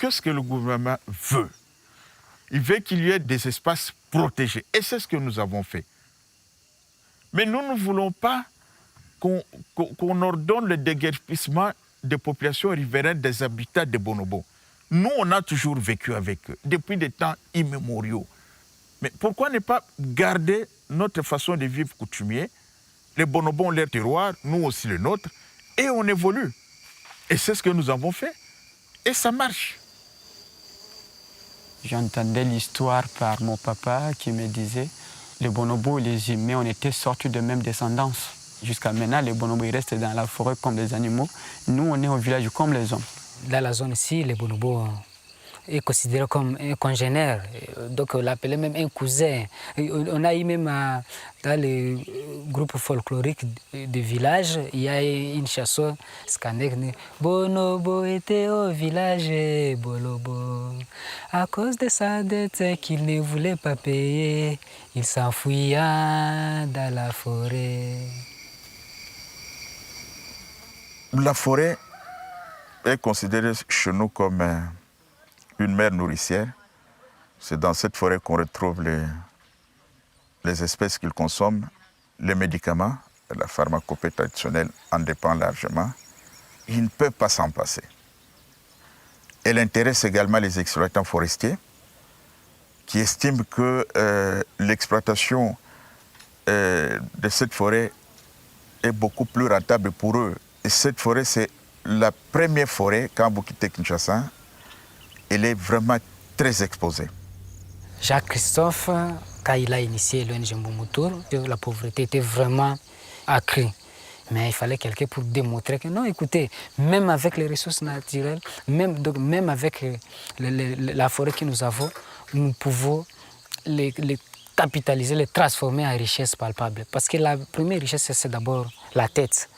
que ce que le gouvernement veut. Il veut qu'il y ait des espaces protégés. Et c'est ce que nous avons fait. Mais nous ne voulons pas qu'on ordonne le déguerpissement des populations riveraines des habitats des bonobos. Nous, on a toujours vécu avec eux, depuis des temps immémoriaux. Mais pourquoi ne pas garder notre façon de vivre coutumier? Les bonobos ont leur terroir, nous aussi le nôtre, et on évolue. Et c'est ce que nous avons fait. Et ça marche. J'entendais l'histoire par mon papa qui me disait les bonobos et les humains, on était sortis de même descendance. Jusqu'à maintenant, les bonobos ils restent dans la forêt comme les animaux. Nous, on est au village comme les hommes. Dans la zone ici, les bonobos est considéré comme un congénère. Donc on l'appelait même un cousin. On a eu même dans les groupes folkloriques du village, il y a une chanson scandée. Bonobo était au village, Bolobo. À cause de sa dette qu'il ne voulait pas payer, il s'enfuya dans la forêt. La forêt est considérée chez nous comme une mère nourricière. C'est dans cette forêt qu'on retrouve les espèces qu'ils consomment, les médicaments. La pharmacopée traditionnelle en dépend largement. Ils ne peuvent pas s'en passer. Elle intéresse également les exploitants forestiers qui estiment que l'exploitation de cette forêt est beaucoup plus rentable pour eux. Et cette forêt, c'est la première forêt, quand vous quittez Kinshasa, elle est vraiment très exposée. Jacques Christophe, quand il a initié l'ONG Mbumutur, la pauvreté était vraiment accrue. Mais il fallait quelqu'un pour démontrer que non, écoutez, même avec les ressources naturelles, même avec la forêt que nous avons, nous pouvons les capitaliser, les transformer en richesse palpable. Parce que la première richesse, c'est d'abord la tête.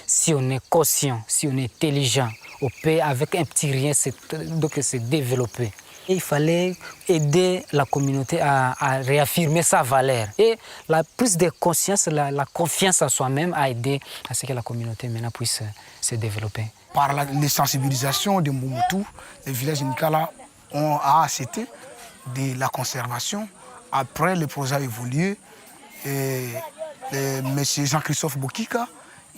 Si on est conscient, si on est intelligent, on peut avec un petit rien se développer. Et il fallait aider la communauté à réaffirmer sa valeur. Et la prise de conscience, la confiance en soi-même a aidé à ce que la communauté maintenant puisse se développer. Par les sensibilisations de Mbumutu, les villages de Nikala ont accepté de la conservation. Après, le projet a évolué. M. Jean-Christophe Bokika,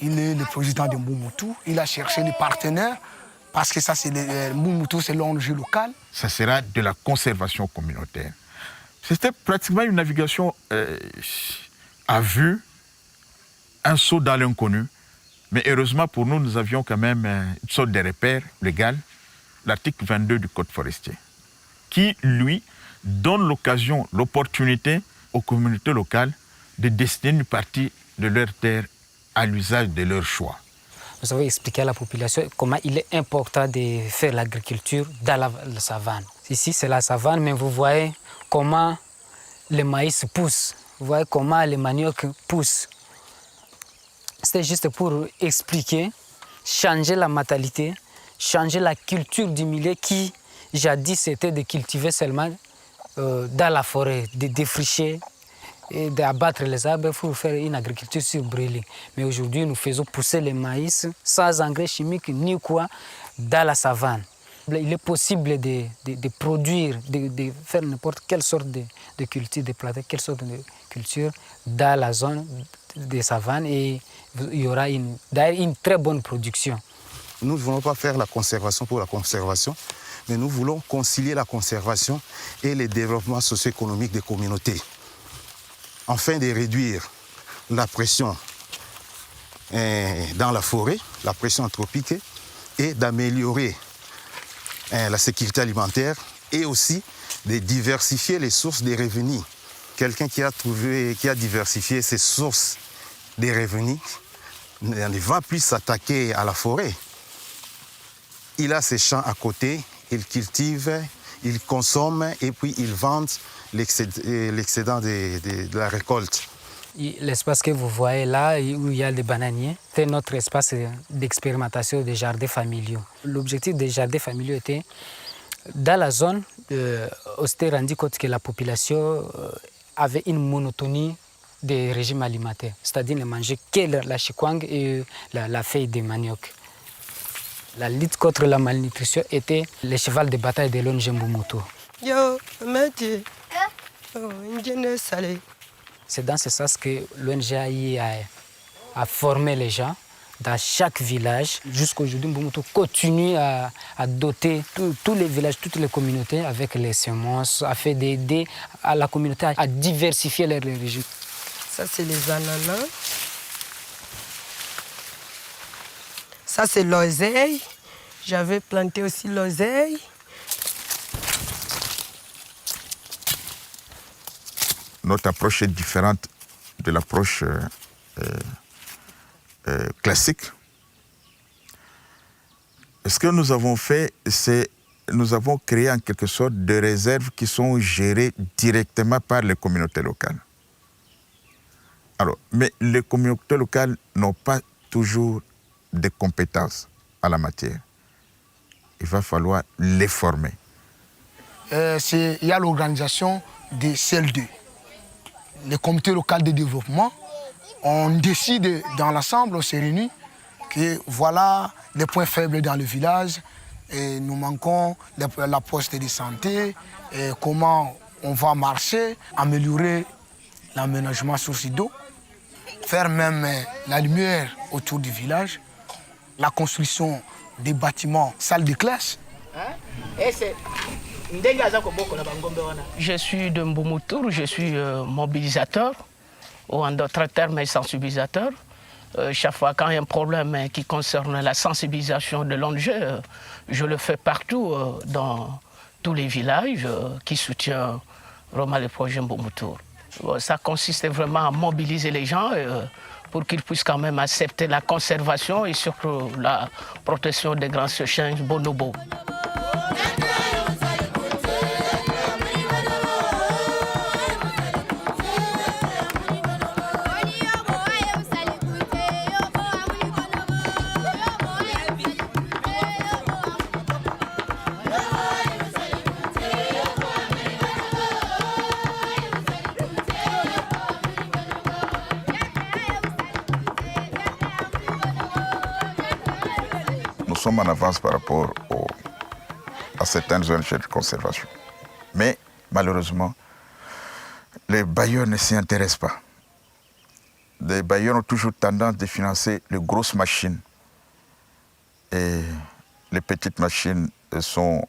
il est le président de Mbumutu. Il a cherché des partenaires parce que ça, c'est Mbumutu, c'est l'ONG local. Ça sera de la conservation communautaire. C'était pratiquement une navigation à vue, un saut dans l'inconnu. Mais heureusement pour nous, nous avions quand même une sorte de repère légal, l'article 22 du Code forestier, qui, lui, donne l'occasion, l'opportunité aux communautés locales de destiner une partie de leur terre à l'usage de leur choix. Vous avez expliqué à la population comment il est important de faire l'agriculture dans la savane. Ici, c'est la savane, mais vous voyez comment le maïs pousse, vous voyez comment le manioc pousse. C'était juste pour expliquer, changer la mentalité, changer la culture du milieu qui, jadis, c'était de cultiver seulement dans la forêt, de défricher et d'abattre les arbres pour faire une agriculture sur brûlé. Mais aujourd'hui, nous faisons pousser le maïs sans engrais chimiques ni quoi dans la savane. Il est possible de produire, de faire n'importe quelle sorte de culture, de planter quelle sorte de culture dans la zone des savanes et il y aura une très bonne production. Nous ne voulons pas faire la conservation pour la conservation, mais nous voulons concilier la conservation et le développement socio-économique des communautés, afin de réduire la pression dans la forêt, la pression anthropique, et d'améliorer la sécurité alimentaire et aussi de diversifier les sources de revenus. Quelqu'un qui a diversifié ses sources de revenus ne va plus s'attaquer à la forêt. Il a ses champs à côté, il cultive, il consomme et puis il vend l'excédent de la récolte. L'espace que vous voyez là, où il y a des bananiers, c'est notre espace d'expérimentation des jardins familiaux. L'objectif des jardins familiaux était, dans la zone, on s'était rendu compte que la population avait une monotonie des régimes alimentaires, c'est-à-dire ne mangeait que la chikwang et la feuille de manioc. La lutte contre la malnutrition était le cheval de bataille de l'ONG Mbumutu. C'est dans ce sens que l'ONG a formé les gens dans chaque village. Jusqu'aujourd'hui, Mbumutu continue à doter tous les villages, toutes les communautés avec les semences, afin d'aider à la communauté à diversifier leurs régions. Ça, c'est les ananas. Ça, c'est l'oseille. J'avais planté aussi l'oseille. Notre approche est différente de l'approche classique. Ce que nous avons fait, c'est nous avons créé en quelque sorte des réserves qui sont gérées directement par les communautés locales. Alors, mais les communautés locales n'ont pas toujours des compétences à la matière. Il va falloir les former. Il y a l'organisation des CL2, les comités locaux de développement. On décide dans l'ensemble, on se réunit, que voilà les points faibles dans le village. Et nous manquons la poste de santé, et comment on va marcher, améliorer l'aménagement source d'eau, faire même la lumière autour du village, la construction des bâtiments, salles de classe. Je suis de Mbumutu, je suis mobilisateur, ou en d'autres termes sensibilisateur. Chaque fois quand il y a un problème qui concerne la sensibilisation de l'ONG, je le fais partout dans tous les villages qui soutiennent vraiment le projet Mbumutu. Ça consiste vraiment à mobiliser les gens pour qu'ils puissent quand même accepter la conservation et surtout la protection des grands chênes bonobos. Nous sommes en avance par rapport à certaines ONG de conservation. Mais malheureusement, les bailleurs ne s'y intéressent pas. Les bailleurs ont toujours tendance de financer les grosses machines. Et les petites machines sont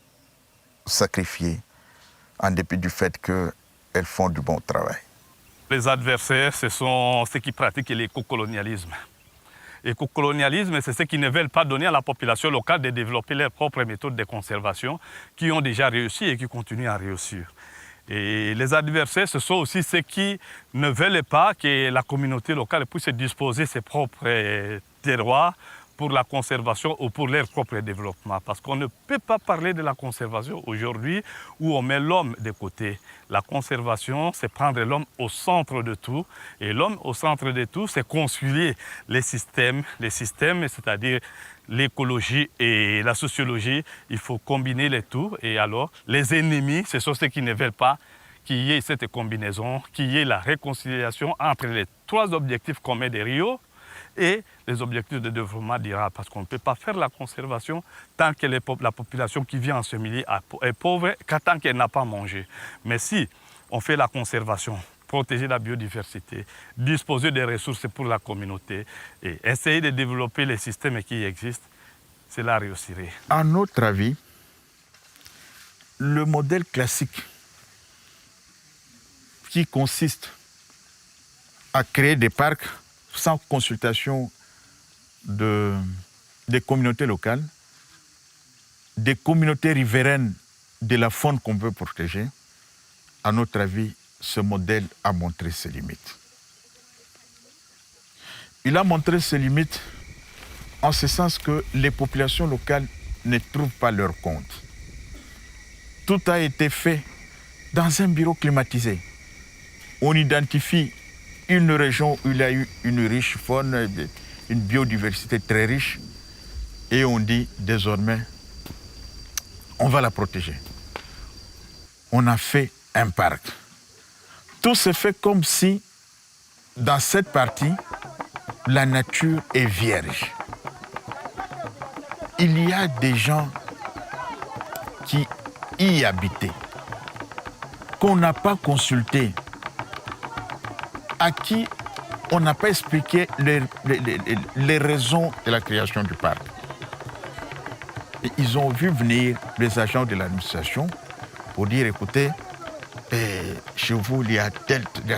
sacrifiées en dépit du fait qu'elles font du bon travail. Les adversaires, ce sont ceux qui pratiquent l'écocolonialisme. L'écocolonialisme, c'est ceux qui ne veulent pas donner à la population locale de développer leurs propres méthodes de conservation qui ont déjà réussi et qui continuent à réussir. Et les adversaires, ce sont aussi ceux qui ne veulent pas que la communauté locale puisse disposer de ses propres terroirs pour la conservation ou pour leur propre développement. Parce qu'on ne peut pas parler de la conservation aujourd'hui où on met l'homme de côté. La conservation, c'est prendre l'homme au centre de tout. Et l'homme au centre de tout, c'est concilier les systèmes, c'est-à-dire l'écologie et la sociologie. Il faut combiner les tout. Et alors, les ennemis, ce sont ceux qui ne veulent pas qu'il y ait cette combinaison, qu'il y ait la réconciliation entre les trois objectifs communs des Rio et les objectifs de développement durable. Parce qu'on ne peut pas faire la conservation tant que la population qui vit en ce milieu est pauvre, tant qu'elle n'a pas mangé. Mais si on fait la conservation, protéger la biodiversité, disposer des ressources pour la communauté et essayer de développer les systèmes qui existent, cela réussirait. À notre avis, le modèle classique qui consiste à créer des parcs sans consultation des communautés locales, des communautés riveraines de la faune qu'on veut protéger, à notre avis, ce modèle a montré ses limites. Il a montré ses limites en ce sens que les populations locales ne trouvent pas leur compte. Tout a été fait dans un bureau climatisé. On identifie une région où il y a eu une riche faune, une biodiversité très riche, et on dit désormais, on va la protéger. On a fait un parc. Tout se fait comme si, dans cette partie, la nature est vierge. il y a des gens qui y habitaient, qu'on n'a pas consulté, à qui on n'a pas expliqué les raisons de la création du parc. Et ils ont vu venir les agents de l'administration pour dire, écoutez, chez vous, il y a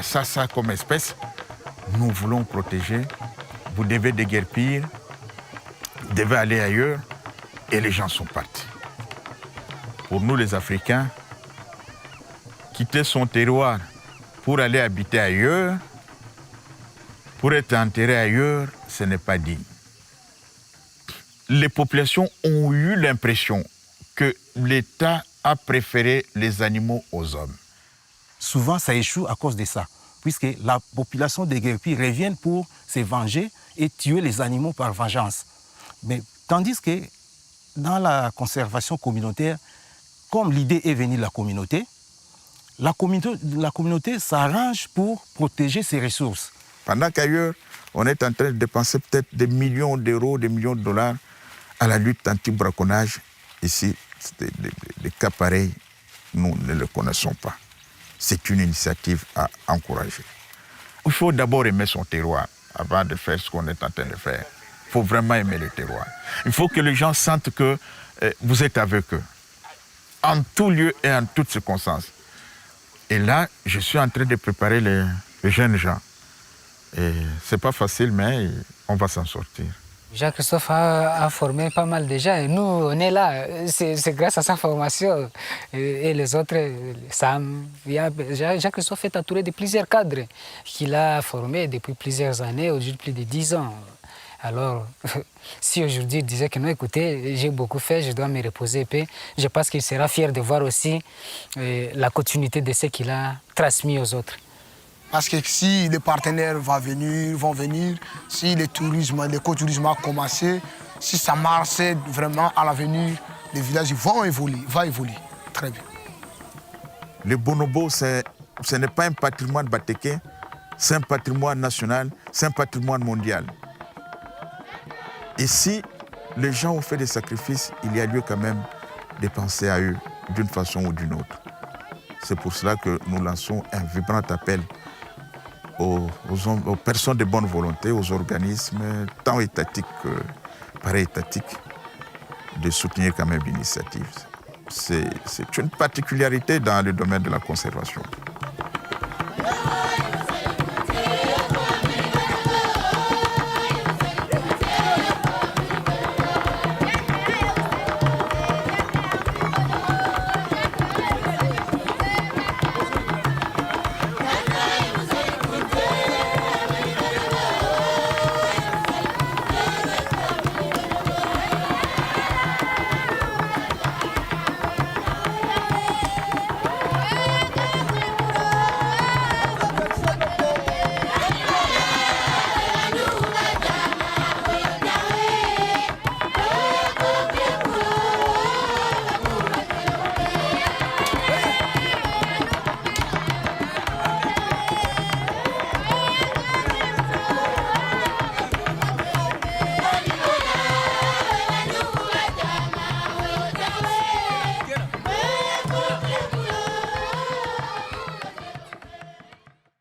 ça comme espèce, nous voulons protéger, vous devez déguerpir, vous devez aller ailleurs, et les gens sont partis. Pour nous, les Africains, quitter son terroir pour aller habiter ailleurs, pour être enterré ailleurs, ce n'est pas digne. Les populations ont eu l'impression que l'État a préféré les animaux aux hommes. Souvent, ça échoue à cause de ça, puisque la population des guerpis revient pour se venger et tuer les animaux par vengeance. Mais tandis que dans la conservation communautaire, comme l'idée est venue de la communauté s'arrange pour protéger ses ressources. Pendant qu'ailleurs, on est en train de dépenser peut-être des millions d'euros, des millions de dollars à la lutte anti-braconnage, ici, des cas pareils, nous ne le connaissons pas. C'est une initiative à encourager. Il faut d'abord aimer son terroir avant de faire ce qu'on est en train de faire. Il faut vraiment aimer le terroir. Il faut que les gens sentent que vous êtes avec eux, en tout lieu et en toutes circonstances. Et là, je suis en train de préparer les jeunes gens. Et c'est pas facile, mais on va s'en sortir. Jacques-Christophe a formé pas mal de gens et nous, on est là. C'est grâce à sa formation. Et les autres, Sam, Jacques-Christophe est entouré de plusieurs cadres qu'il a formés depuis plusieurs années, aujourd'hui plus de 10 ans. Alors, si aujourd'hui il disait que non, écoutez, j'ai beaucoup fait, je dois me reposer un peu, je pense qu'il sera fier de voir aussi la continuité de ce qu'il a transmis aux autres. Parce que si les partenaires vont venir, si l'écotourisme a commencé, si ça marche vraiment à l'avenir, les villages vont évoluer très bien. Le bonobo, ce n'est pas un patrimoine batéké, c'est un patrimoine national, c'est un patrimoine mondial. Et si les gens ont fait des sacrifices, il y a lieu quand même de penser à eux d'une façon ou d'une autre. C'est pour cela que nous lançons un vibrant appel aux personnes de bonne volonté, aux organismes, tant étatiques que para-étatiques, de soutenir quand même l'initiative. C'est une particularité dans le domaine de la conservation.